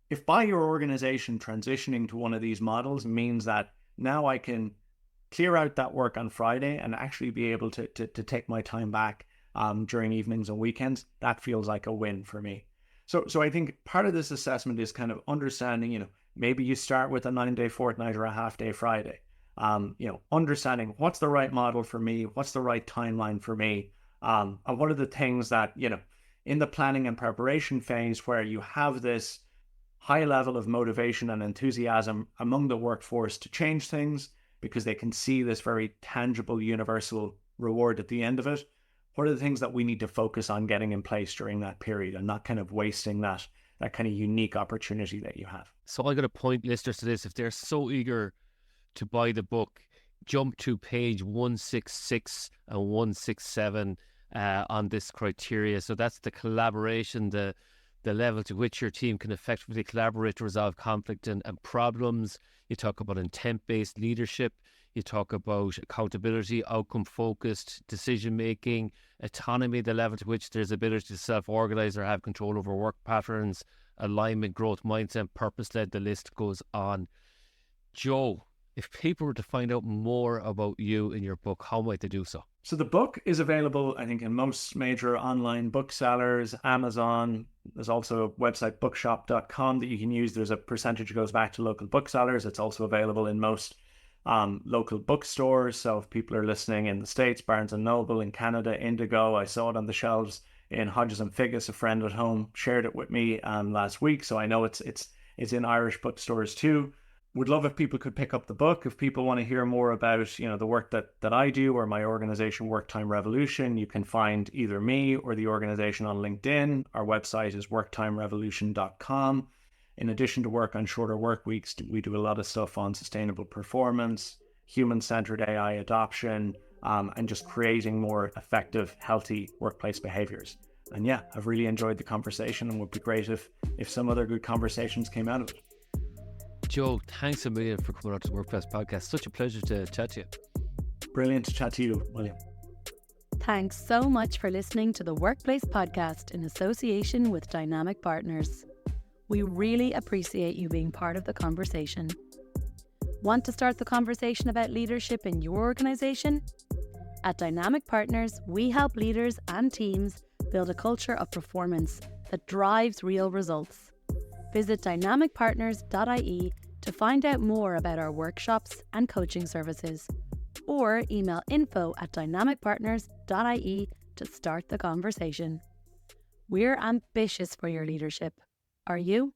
S3: if by your organization transitioning to one of these models means that now I can clear out that work on Friday and actually be able to take my time back during evenings and weekends, that feels like a win for me. So I think part of this assessment is kind of understanding, maybe you start with a 9-day fortnight or a half-day Friday. Understanding what's the right model for me, what's the right timeline for me, and what are the things that, in the planning and preparation phase where you have this high level of motivation and enthusiasm among the workforce to change things because they can see this very tangible universal reward at the end of it. What are the things that we need to focus on getting in place during that period and not kind of wasting that kind of unique opportunity that you have?
S2: So I'm going to point listeners to this. If they're so eager to buy the book, jump to page 166 and 167 on this criteria. So that's the collaboration, the level to which your team can effectively collaborate to resolve conflict and problems. You talk about intent-based leadership. You talk about accountability, outcome-focused decision-making, autonomy, the level to which there's ability to self-organize or have control over work patterns, alignment, growth mindset, purpose-led, the list goes on. Joe, if people were to find out more about you in your book, how might they do so?
S3: So the book is available, I think, in most major online booksellers, Amazon. There's also a website, bookshop.com, that you can use. There's a percentage that goes back to local booksellers. It's also available in most local bookstores. So if people are listening in the States, Barnes & Noble, in Canada, Indigo, I saw it on the shelves in Hodges and Figgis. A friend at home shared it with me last week, so I know it's in Irish bookstores too. Would love if people could pick up the book. If people want to hear more about the work that I do or my organization Work Time Revolution, you can find either me or the organization on LinkedIn. Our website is worktimerevolution.com. In addition to work on shorter work weeks, we do a lot of stuff on sustainable performance, human-centered AI adoption, and just creating more effective, healthy workplace behaviors. And yeah, I've really enjoyed the conversation, and would be great if some other good conversations came out of it.
S2: Joe, thanks a million for coming on to the Workplace Podcast. Such a pleasure to chat to you.
S3: Brilliant to chat to you, William.
S1: Thanks so much for listening to the Workplace Podcast in association with Dynamic Partners. We really appreciate you being part of the conversation. Want to start the conversation about leadership in your organization? At Dynamic Partners, we help leaders and teams build a culture of performance that drives real results. Visit dynamicpartners.ie to find out more about our workshops and coaching services, or email info@dynamicpartners.ie to start the conversation. We're ambitious for your leadership. Are you?